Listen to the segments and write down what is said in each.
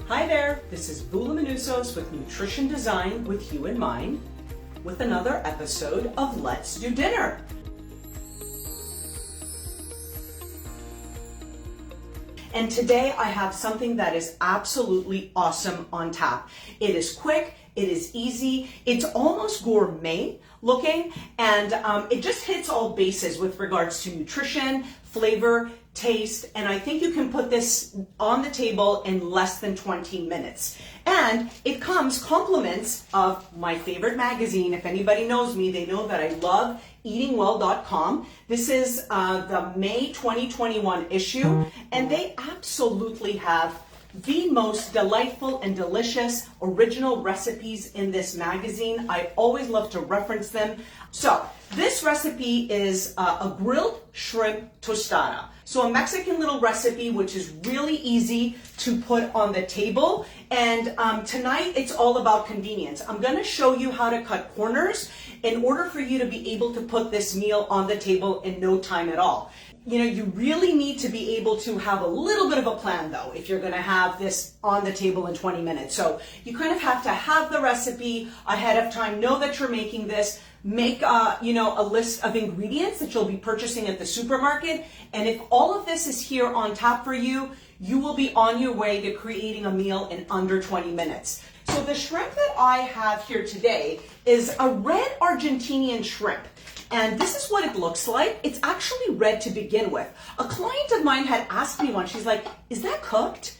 Hi there, this is Voula with Nutrition Design with You in Mind, with another episode of Let's Do Dinner. And today I have something that is absolutely awesome on tap. It is quick, it is easy, it's almost gourmet looking, and it just hits all bases with regards to nutrition, flavor, taste, and I think you can put this on the table in less than 20 minutes. And it comes compliments of my favorite magazine. If anybody knows me, they know that I love eatingwell.com. This is the May 2021 issue, and they absolutely have the most delightful and delicious original recipes in this magazine. I always love to reference them. So this recipe is a grilled shrimp tostada. So a Mexican little recipe, which is really easy to put on the table. And tonight it's all about convenience. I'm gonna show you how to cut corners in order for you to be able to put this meal on the table in no time at all. You know, you really need to be able to have a little bit of a plan though, if you're gonna have this on the table in 20 minutes. So you kind of have to have the recipe ahead of time, know that you're making this, make a list of ingredients that you'll be purchasing at the supermarket. And if all of this is here on tap for you, you will be on your way to creating a meal in under 20 minutes. So the shrimp that I have here today is a red Argentinian shrimp. And this is what it looks like. It's actually red to begin with. A client of mine had asked me once, she's like, is that cooked?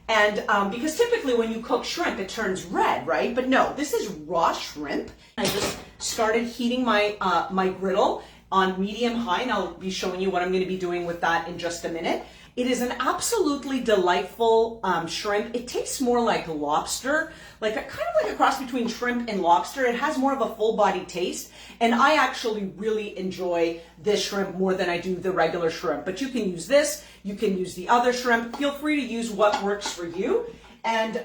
And because typically when you cook shrimp, it turns red, right? But no, this is raw shrimp. I just started heating my my griddle on medium high, and I'll be showing you what I'm gonna be doing with that in just a minute. It is an absolutely delightful shrimp. It tastes more like lobster, kind of like a cross between shrimp and lobster. It has more of a full body taste, and I actually really enjoy this shrimp more than I do the regular shrimp. But you can use this, you can use the other shrimp. Feel free to use what works for you. And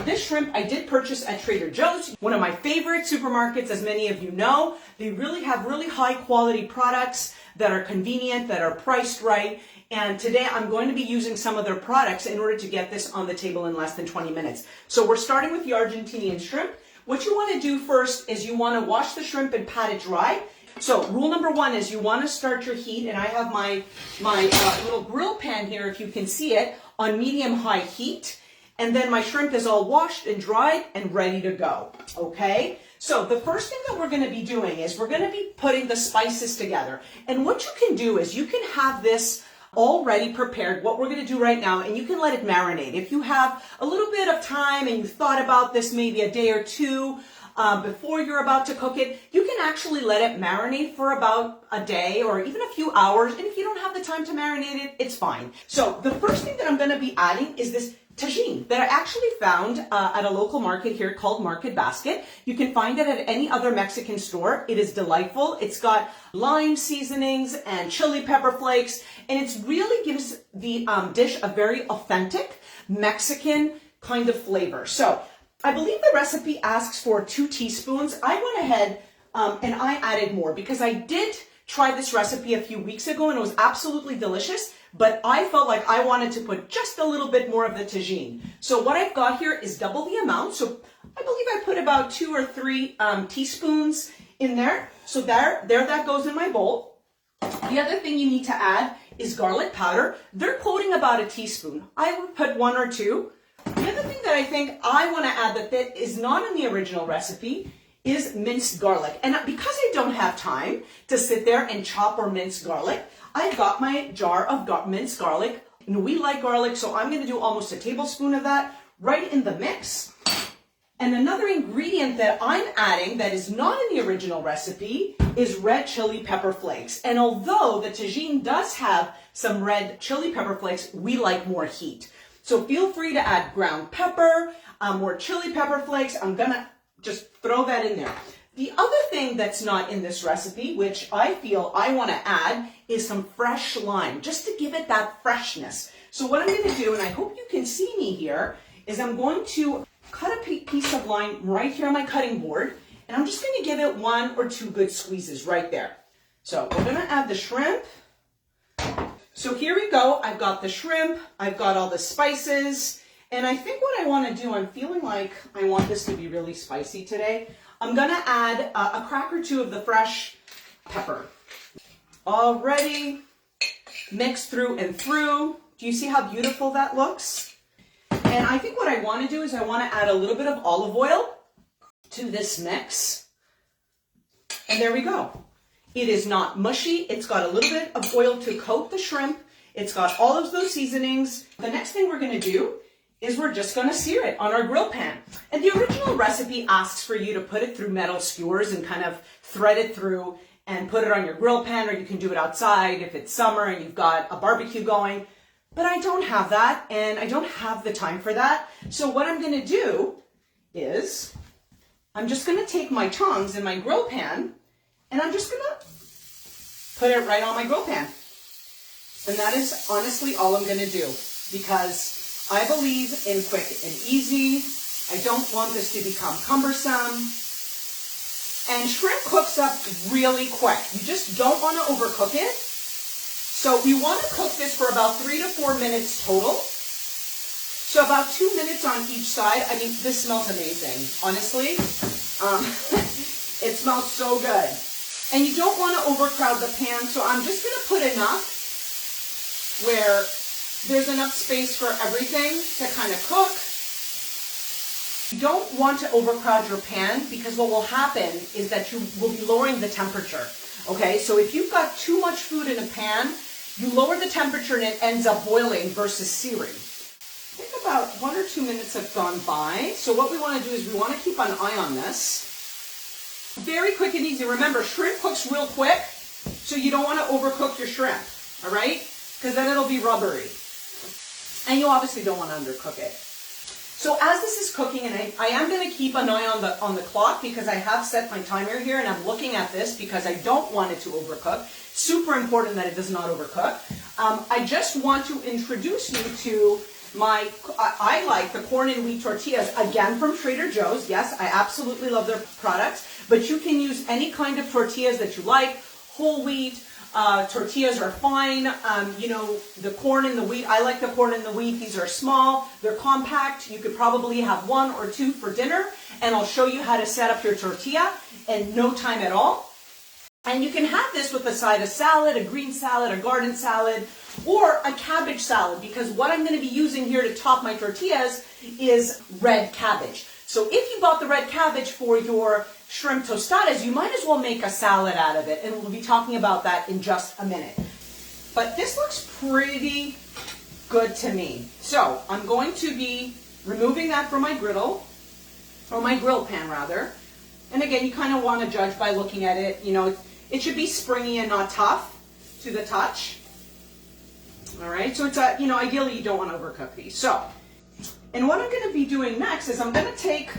this shrimp I did purchase at Trader Joe's, one of my favorite supermarkets, as many of you know. They really have really high quality products that are convenient, that are priced right. And today I'm going to be using some of their products in order to get this on the table in less than 20 minutes. So we're starting with the Argentinian shrimp. What you want to do first is you want to wash the shrimp and pat it dry. So rule number one is you want to start your heat, and I have my little grill pan here, if you can see it, on medium-high heat. And then my shrimp is all washed and dried and ready to go, okay? So the first thing that we're gonna be doing is we're gonna be putting the spices together. And what you can do is you can have this already prepared, what we're gonna do right now, and you can let it marinate. If you have a little bit of time and you thought about this maybe a day or two before you're about to cook it, you can actually let it marinate for about a day or even a few hours. And if you don't have the time to marinate it, it's fine. So the first thing that I'm gonna be adding is this tagine that I actually found at a local market here called Market Basket. You can find it at any other Mexican store. It is delightful. It's got lime seasonings and chili pepper flakes, and it really gives the dish a very authentic Mexican kind of flavor. So I believe the recipe asks for 2 teaspoons. I went ahead and I added more because I did try this recipe a few weeks ago and it was absolutely delicious, but I felt like I wanted to put just a little bit more of the tagine. So what I've got here is double the amount. So I believe I put about 2 or 3 teaspoons in there. So there that goes in my bowl. The other thing you need to add is garlic powder. They're quoting about a teaspoon. I would put 1 or 2. The other thing that I think I want to add that is not in the original recipe is minced garlic. And because I don't have time to sit there and chop or mince garlic, I've got my jar of minced garlic. And we like garlic, so I'm going to do almost a tablespoon of that right in the mix. And another ingredient that I'm adding that is not in the original recipe is red chili pepper flakes. And although the tagine does have some red chili pepper flakes, we like more heat. So feel free to add ground pepper, more chili pepper flakes. I'm gonna just throw that in there. The other thing that's not in this recipe, which I feel I want to add, is some fresh lime, just to give it that freshness. So what I'm going to do, and I hope you can see me here, is I'm going to cut a piece of lime right here on my cutting board, and I'm just going to give it 1 or 2 good squeezes right there. So we're going to add the shrimp. So here we go. I've got the shrimp, I've got all the spices, And I think what I want to do, I'm feeling like I want this to be really spicy today. I'm going to add a crack or two of the fresh pepper. Already mixed through and through. Do you see how beautiful that looks? And I think what I want to do is I want to add a little bit of olive oil to this mix. And there we go. It is not mushy. It's got a little bit of oil to coat the shrimp. It's got all of those seasonings. The next thing we're going to do is we're just going to sear it on our grill pan. And the original recipe asks for you to put it through metal skewers and kind of thread it through and put it on your grill pan, or you can do it outside if it's summer and you've got a barbecue going. But I don't have that, and I don't have the time for that. So what I'm going to do is I'm just going to take my tongs in my grill pan, and I'm just going to put it right on my grill pan. And that is honestly all I'm going to do, because I believe in quick and easy. I don't want this to become cumbersome. And shrimp cooks up really quick. You just don't want to overcook it. So we want to cook this for about 3 to 4 minutes total. So about 2 minutes on each side. I mean, this smells amazing, honestly. It smells so good. And you don't want to overcrowd the pan, so I'm just going to put enough where there's enough space for everything to kind of cook. You don't want to overcrowd your pan, because what will happen is that you will be lowering the temperature. Okay, so if you've got too much food in a pan, you lower the temperature and it ends up boiling versus searing. I think about 1 or 2 minutes have gone by. So what we want to do is we want to keep an eye on this. Very quick and easy. Remember, shrimp cooks real quick, so you don't want to overcook your shrimp, all right? Because then it'll be rubbery. And you obviously don't want to undercook it. So as this is cooking, and I am going to keep an eye on the clock, because I have set my timer here, and I'm looking at this because I don't want it to overcook. Super important that it does not overcook. I just want to introduce you to I like the corn and wheat tortillas, again from Trader Joe's. Yes, I absolutely love their products, but you can use any kind of tortillas that you like. Whole wheat tortillas are fine. You know, the corn and the wheat, I like the corn and the wheat. These are small, they're compact. You could probably have 1 or 2 for dinner, and I'll show you how to set up your tortilla in no time at all. And you can have this with a side of salad, a green salad, a garden salad, or a cabbage salad, because what I'm going to be using here to top my tortillas is red cabbage. So if you bought the red cabbage for your shrimp tostadas, you might as well make a salad out of it, and we'll be talking about that in just a minute. But this looks pretty good to me. So I'm going to be removing that from my griddle, or my grill pan rather. And again, you kind of want to judge by looking at it. You know, it should be springy and not tough to the touch. All right, so it's you know, ideally you don't want to overcook these. So, and what I'm going to be doing next is I'm going to take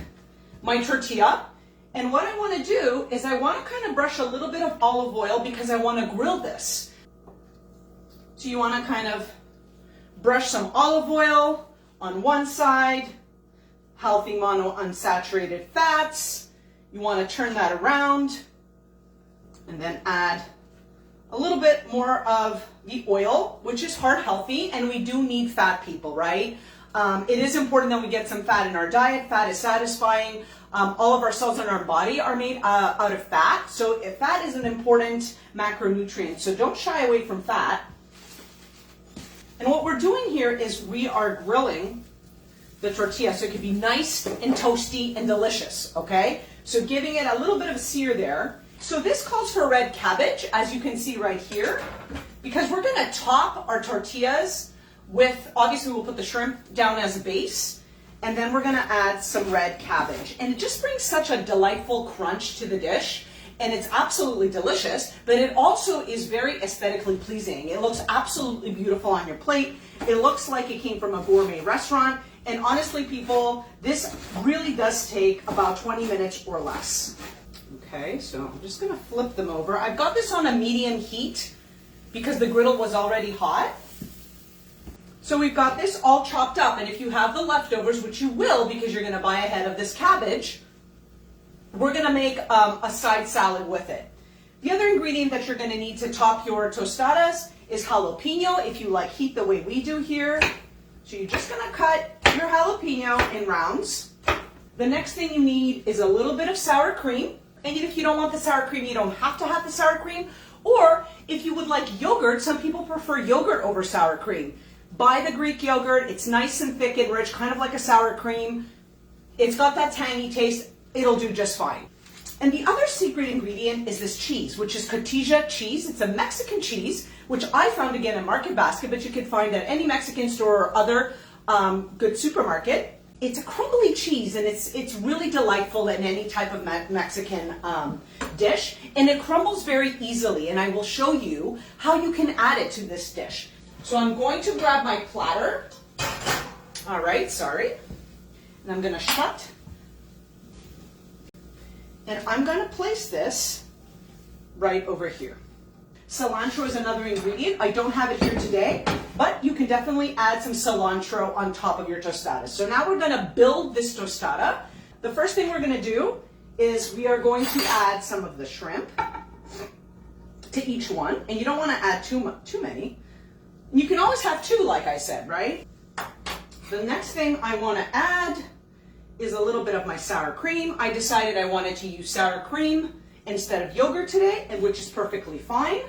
my tortilla, and what I want to do is I want to kind of brush a little bit of olive oil, because I want to grill this. So you want to kind of brush some olive oil on one side, healthy monounsaturated fats. You want to turn that around and then add a little bit more of the oil, which is heart healthy, and we do need fat, people, right? It is important that we get some fat in our diet. Fat is satisfying. All of our cells in our body are made out of fat, so fat is an important macronutrient, so don't shy away from fat. And what we're doing here is we are grilling the tortilla, so it can be nice and toasty and delicious, okay? So giving it a little bit of a sear there. So this calls for red cabbage, as you can see right here, because we're going to top our tortillas with, obviously we'll put the shrimp down as a base, and then we're going to add some red cabbage. And it just brings such a delightful crunch to the dish, and it's absolutely delicious, but it also is very aesthetically pleasing. It looks absolutely beautiful on your plate. It looks like it came from a gourmet restaurant, and honestly, people, this really does take about 20 minutes or less. Okay, so I'm just going to flip them over. I've got this on a medium heat because the griddle was already hot. So we've got this all chopped up, and if you have the leftovers, which you will because you're going to buy ahead of this cabbage, we're going to make a side salad with it. The other ingredient that you're going to need to top your tostadas is jalapeno, if you like heat the way we do here. So you're just going to cut your jalapeno in rounds. The next thing you need is a little bit of sour cream. And if you don't want the sour cream, you don't have to have the sour cream. Or if you would like yogurt, some people prefer yogurt over sour cream. Buy the Greek yogurt. It's nice and thick and rich, kind of like a sour cream. It's got that tangy taste. It'll do just fine. And the other secret ingredient is this cheese, which is cotija cheese. It's a Mexican cheese, which I found again in Market Basket, but you could find at any Mexican store or other good supermarket. It's a crumbly cheese, and it's really delightful in any type of Mexican dish, and it crumbles very easily, and I will show you how you can add it to this dish. So I'm going to grab my platter. All right, sorry. And I'm going to shut. And I'm going to place this right over here. Cilantro is another ingredient. I don't have it here today, but you can definitely add some cilantro on top of your tostadas. So now we're going to build this tostada. The first thing we're going to do is we are going to add some of the shrimp to each one. And you don't want to add too many. You can always have two, like I said, right? The next thing I want to add is a little bit of my sour cream. I decided I wanted to use sour cream instead of yogurt today, and which is perfectly fine.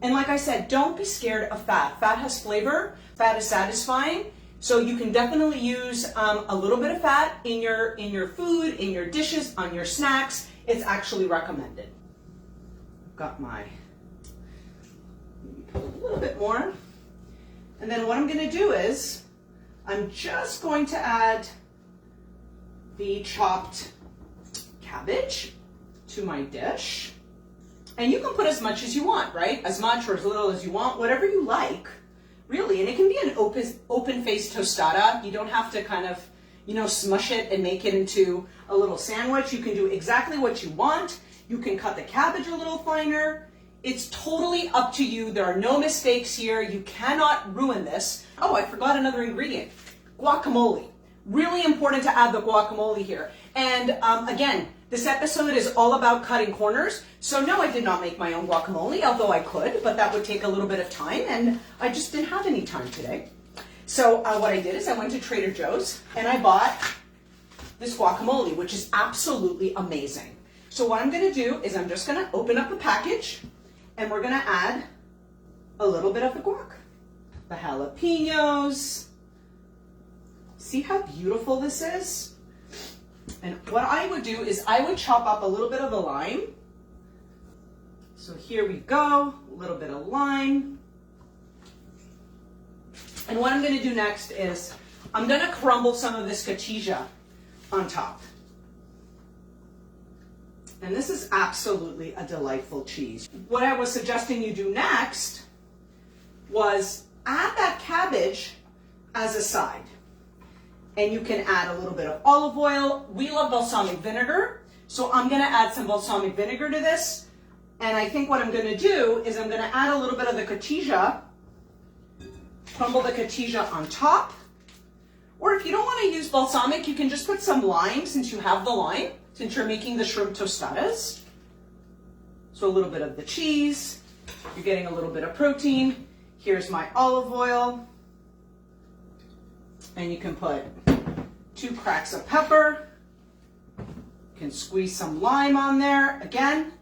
And like I said, don't be scared of fat. Fat has flavor, fat is satisfying, so you can definitely use a little bit of fat in your food, in your dishes, on your snacks. It's actually recommended. Got my, put a little bit more. And then what I'm gonna do is, I'm just going to add the chopped cabbage to my dish. And you can put as much as you want, right? As much or as little as you want, whatever you like, really. And it can be an open-faced tostada. You don't have to kind of, smush it and make it into a little sandwich. You can do exactly what you want. You can cut the cabbage a little finer. It's totally up to you. There are no mistakes here. You cannot ruin this. Oh, I forgot another ingredient. Guacamole. Really important to add the guacamole here. And again, this episode is all about cutting corners. So no, I did not make my own guacamole, although I could, but that would take a little bit of time, and I just didn't have any time today. So what I did is I went to Trader Joe's and I bought this guacamole, which is absolutely amazing. So what I'm gonna do is I'm just gonna open up the package and we're gonna add a little bit of the guac. The jalapenos. See how beautiful this is? And what I would do is I would chop up a little bit of the lime. So here we go, a little bit of lime. And what I'm gonna do next is I'm gonna crumble some of this cotija on top. And this is absolutely a delightful cheese. What I was suggesting you do next was add that cabbage as a side. And you can add a little bit of olive oil. We love balsamic vinegar, so I'm gonna add some balsamic vinegar to this. And I think what I'm gonna do is I'm gonna add a little bit of the cotija, crumble the cotija on top. Or if you don't wanna use balsamic, you can just put some lime since you have the lime, since you're making the shrimp tostadas. So a little bit of the cheese, you're getting a little bit of protein. Here's my olive oil. And you can put 2 cracks of pepper. You can squeeze some lime on there. Again,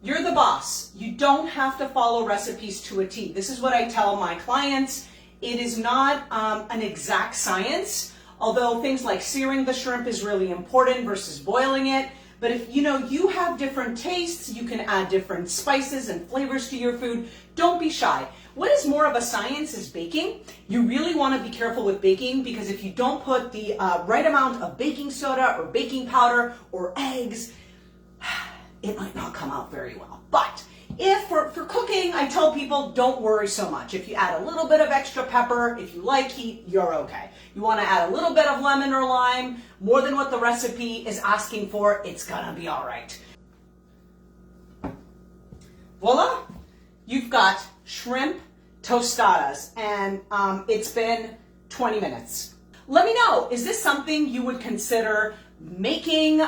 you're the boss. You don't have to follow recipes to a T. This is what I tell my clients. It is not an exact science, although things like searing the shrimp is really important versus boiling it. But if you have different tastes, you can add different spices and flavors to your food. Don't be shy. What is more of a science is baking. You really want to be careful with baking because if you don't put the right amount of baking soda or baking powder or eggs, it might not come out very well. But if for cooking, I tell people don't worry so much. If you add a little bit of extra pepper, if you like heat, you're okay. You want to add a little bit of lemon or lime, more than what the recipe is asking for, it's gonna be all right. Voila, you've got shrimp tostadas, and it's been 20 minutes. Let me know, is this something you would consider making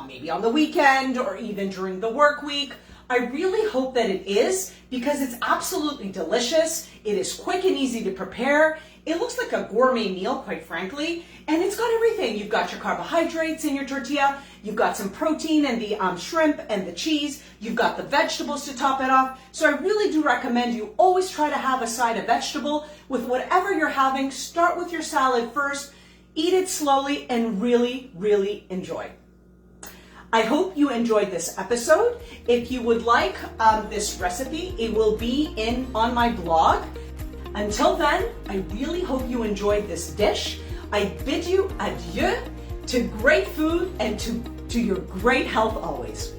maybe on the weekend or even during the work week? I really hope that it is because it's absolutely delicious. It is quick and easy to prepare. It looks like a gourmet meal, quite frankly, and it's got everything. You've got your carbohydrates in your tortilla, you've got some protein and the shrimp and the cheese, you've got the vegetables to top it off. So I really do recommend you always try to have a side of vegetable with whatever you're having. Start with your salad first, eat it slowly, and really, really enjoy. I hope you enjoyed this episode. If you would like this recipe, it will be on my blog. Until then, I really hope you enjoyed this dish. I bid you adieu to great food and to your great health always.